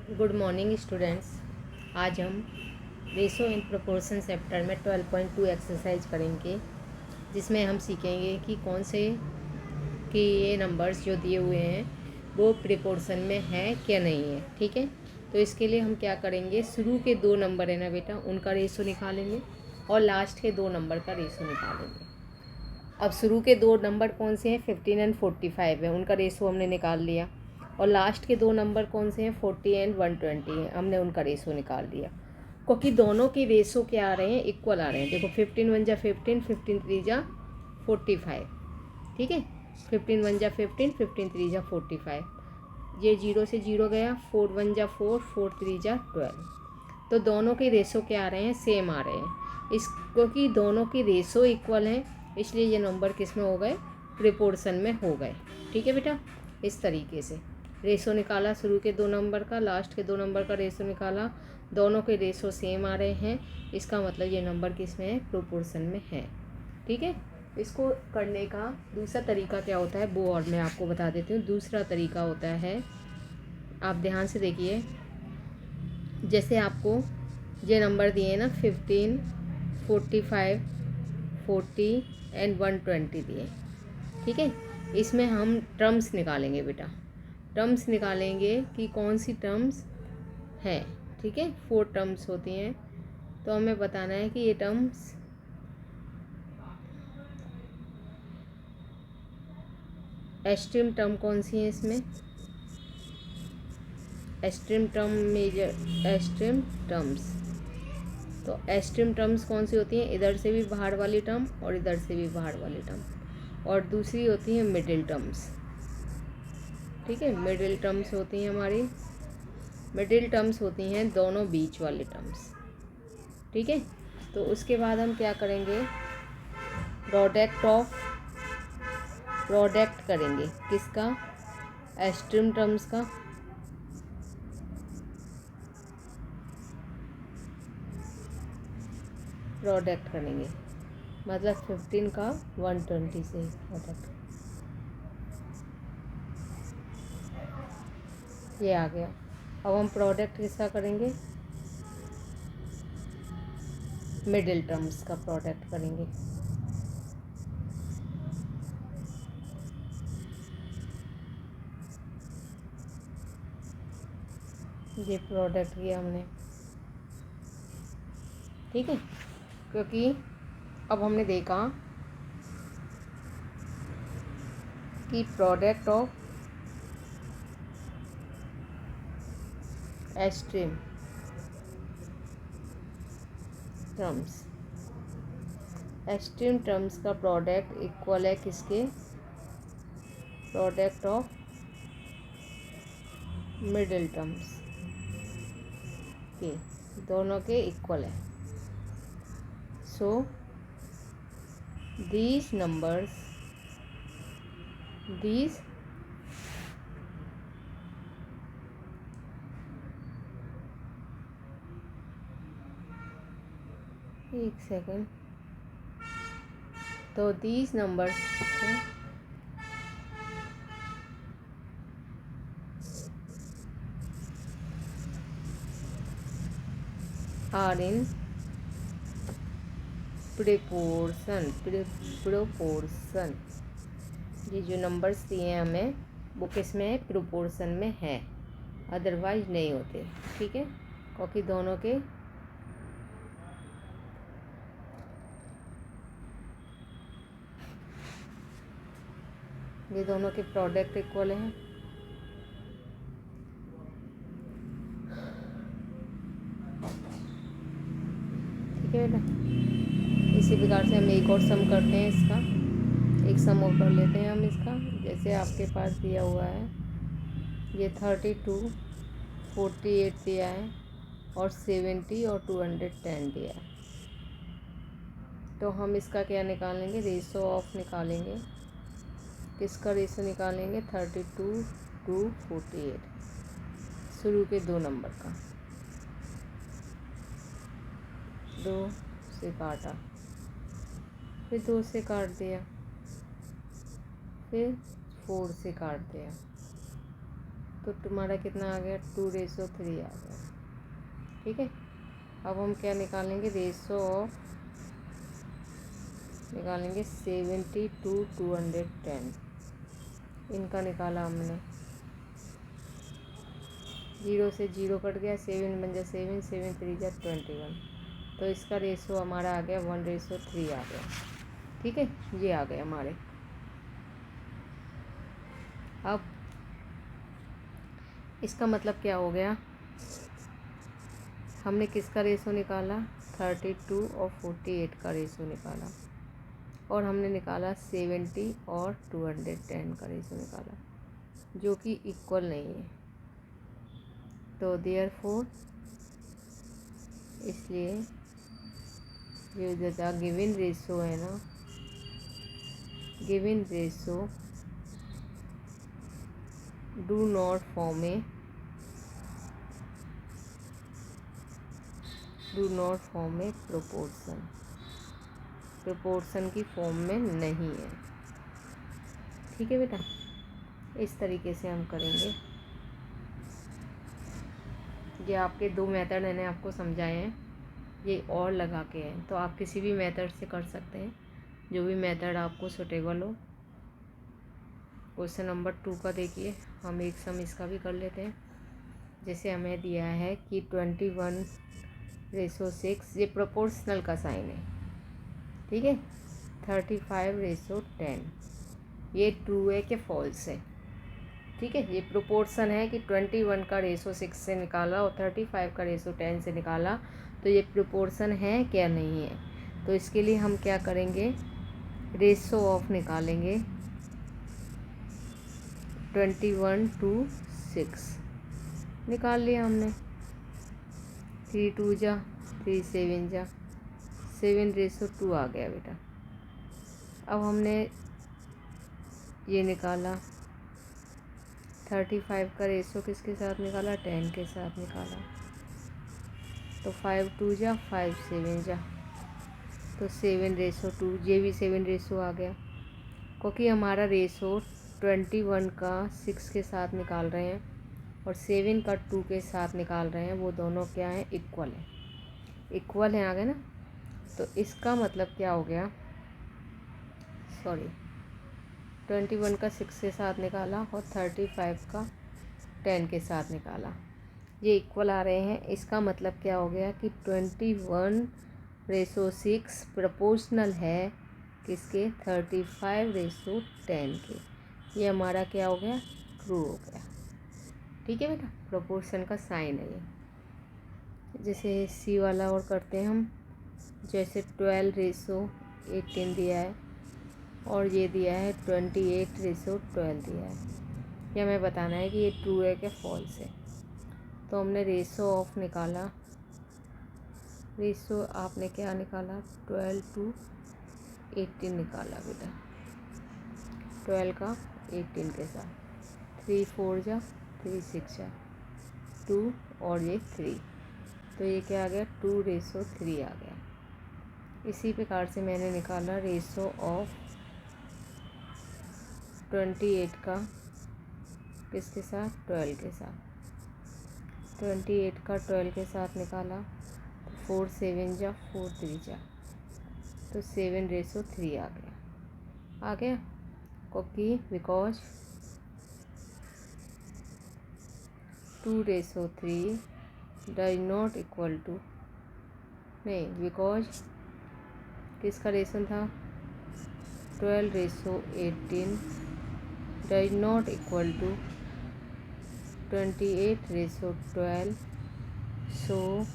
Good morning students. आज हम ratio in proportion chapter में 12.2 एक्सरसाइज करेंगे, जिसमें हम सीखेंगे कि कौन से कि ये नंबर्स जो दिए हुए हैं वो प्रोपोर्शन में है क्या नहीं है। ठीक है, तो इसके लिए हम क्या करेंगे, शुरू के दो नंबर है ना बेटा, उनका रेशो निकालेंगे और लास्ट के दो नंबर का रेशो निकालेंगे। अब शुरू के दो नंबर कौन से हैं, 15 एंड 45 है, उनका रेशो हमने निकाल लिया। और लास्ट के दो नंबर कौन से हैं, 40 एंड 120 हैं, हमने उनका रेशो निकाल दिया। क्योंकि दोनों के रेशो क्या आ रहे हैं, इक्वल आ रहे हैं। देखो 15 1 जा 15, 15 3 जा 45। ठीक है, 15 1 जा 15, 15 3 जा 45। ये 0 से 0 गया, 4 1 जा 4, 4 3 जा 12। तो दोनों के रेशो क्या आ रहे हैं, सेम आ रहे हैं। इस क्योंकि दोनों की रेशो इक्वल है, इसलिए ये नंबर किस में हो गए, प्रोपोर्शन में हो गए। ठीक है बेटा, इस तरीके से रेशो निकाला, शुरू के दो नंबर का, लास्ट के दो नंबर का रेशो निकाला, दोनों के रेशो सेम आ रहे हैं, इसका मतलब ये नंबर किस में है, प्रोपोर्शन में है। ठीक है, इसको करने का दूसरा तरीका क्या होता है वो और मैं आपको बता देती हूँ। दूसरा तरीका होता है, आप ध्यान से देखिए, जैसे आपको ये नंबर दिए ना 15, 45, 40 एंड 120 दिए। ठीक है, इसमें हम टर्म्स निकालेंगे बेटा, टर्म्स निकालेंगे कि कौन सी टर्म्स है। ठीक है, 4 टर्म्स होती हैं, तो हमें बताना है कि ये टर्म्स एक्सट्रीम टर्म कौन सी है इसमें, extreme term, major extreme terms. तो एक्सट्रीम टर्म्स कौन सी होती हैं, इधर से भी बाहर वाली टर्म और इधर से भी बाहर वाली टर्म, और दूसरी होती है मिडिल टर्म्स। ठीक है, मिडिल टर्म्स होती हैं हमारी, मिडिल टर्म्स होती हैं दोनों बीच वाली टर्म्स। ठीक है, तो उसके बाद हम क्या करेंगे, प्रोडक्ट करेंगे किसका, एक्सट्रीम टर्म्स का, प्रोडक्ट करेंगे, मतलब 15 का 120 से प्रोडक्ट, ये आ गया। अब हम प्रोडक्ट किसका करेंगे, मिडिल टर्म्स का प्रोडक्ट करेंगे। ये प्रोडक्ट किया हमने। ठीक है, क्योंकि अब हमने देखा कि product of extreme terms, extreme terms का प्रोडक्ट इक्वल है किसके, प्रोडक्ट ऑफ मिडिल टर्म्स के, दोनों के इक्वल है। सो these numbers, these एक सेकेंड, तो these numbers are in proportion. ये जो नंबर्स दिए हैं हमें वो किस में है, प्रोपोर्शन में है, अदरवाइज नहीं होते। ठीक है, क्योंकि दोनों के ये दोनों के प्रोडक्ट इक्वल हैं। ठीक है बेटा, इसी प्रकार से हम एक और सम करते हैं, इसका एक सम और कर लेते हैं हम इसका। जैसे आपके पास दिया हुआ है ये 32, 48 दिया है और 70 और 210 दिया है, तो हम इसका क्या निकालेंगे, रेशो ऑफ निकालेंगे। किसका रेशो निकालेंगे, 32 to 48, शुरू के दो नंबर का, 2 से काटा, फिर 2 से काट दिया, फिर 4 से काट दिया, तो तुम्हारा कितना आ गया 2:3 आ गया। ठीक है, अब हम क्या निकालेंगे, रेशो ऑफ निकालेंगे 70 to 210। इनका निकाला हमने, 0 से 0 कट गया, 7 बन जाए 7, 7 3 जा 21, तो इसका रेशो हमारा आ गया 1:3 आ गया। ठीक है, ये आ गए हमारे। अब इसका मतलब क्या हो गया, हमने किसका रेशो निकाला, 32 और 48 का रेशो निकाला, और हमने निकाला 70 और 210 का रेशो निकाला, जो कि इक्वल नहीं है। तो देयरफॉर, इसलिए जो गिवन रेशो है ना, given ratio do not form A proportion, proportion की फॉर्म में नहीं है। ठीक है बेटा, इस तरीके से हम करेंगे। ये आपके 2 मेथड मैंने आपको समझाए हैं, ये और लगा के हैं, तो आप किसी भी मेथड से कर सकते हैं, जो भी मेथड आपको सूटेबल हो। क्वेश्चन नंबर 2 का देखिए, हम एक सम इसका भी कर लेते हैं। जैसे हमें दिया है कि 21:6, ये प्रोपोर्शनल का साइन है। ठीक है, 35:10, ये ट्रू है कि फॉल्स है। ठीक है, ये प्रोपोर्शन है कि 21 का रेशो 6 से निकाला और 35 का रेशो 10 से निकाला, तो ये प्रोपोर्शन है क्या नहीं है। तो इसके लिए हम क्या करेंगे, रेशो ऑफ निकालेंगे 21 to 6 निकाल लिया हमने, 3 2 जा 3 7 जा 7:2 आ गया बेटा। अब हमने ये निकाला 35 का रेशो किसके साथ निकाला, 10 के साथ निकाला, तो 5 2 जा 5 7 जा, तो 7:2, ये भी 7 आ गया, क्योंकि हमारा रेशो 21 का 6 के साथ निकाल रहे हैं और 7 का 2 के साथ निकाल रहे हैं, वो दोनों क्या हैं, इक्वल है, इक्वल है, आ गए ना। तो इसका मतलब क्या हो गया, सॉरी, 21 का 6 के साथ निकाला और 35 का 10 के साथ निकाला, ये इक्वल आ रहे हैं। इसका मतलब क्या हो गया कि 21:6 प्रोपोर्शनल है किसके, 35:10 के। ये हमारा क्या हो गया, ट्रू हो गया। ठीक है बेटा, प्रोपोर्शन का साइन है ये। जैसे सी वाला और करते हैं हम, जैसे 12:18 दिया है और ये दिया है 28:12 दिया है, ये हमें बताना है कि ये ट्रू है कि फॉल्स है। तो हमने रेशो ऑफ निकाला, रेशो आपने क्या निकाला, 12 to 18 निकाला बेटा, 12 का 18 के साथ, 3 4 जा 3 6 जा 2 और ये 3, तो ये क्या आ गया, 2:3 आ गया। इसी प्रकार से मैंने निकाला रेशो ऑफ 28 का किसके साथ, 12 के साथ, 28 का 12 के साथ निकाला, तो 4 7 जा 4 3 जा, तो 7:3 आ गया, क्योंकि because 2:3 does not equal to, नहीं, बिकॉज किसका रेशन था, 12:18 does not equal to 28:12, so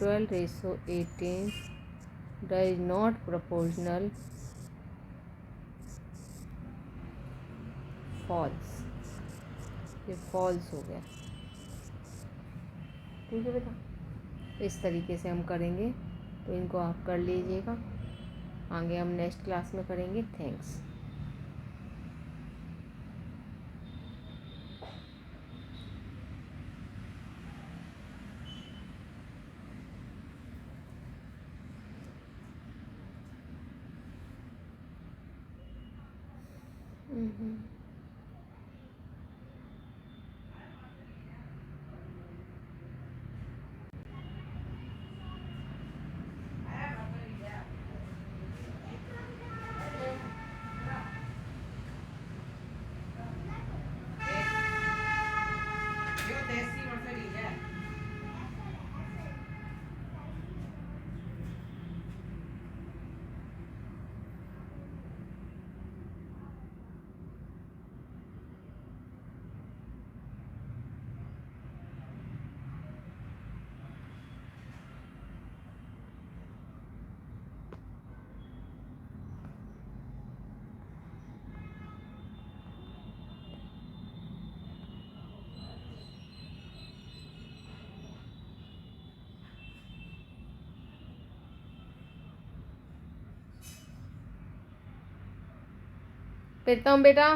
12:18 does not proportional, false, ये फॉल्स हो गया। ठीक है बेटा, इस तरीके से हम करेंगे, तो इनको आप कर लीजिएगा, आगे हम नेक्स्ट क्लास में करेंगे। थैंक्स। प्रीतम बेटा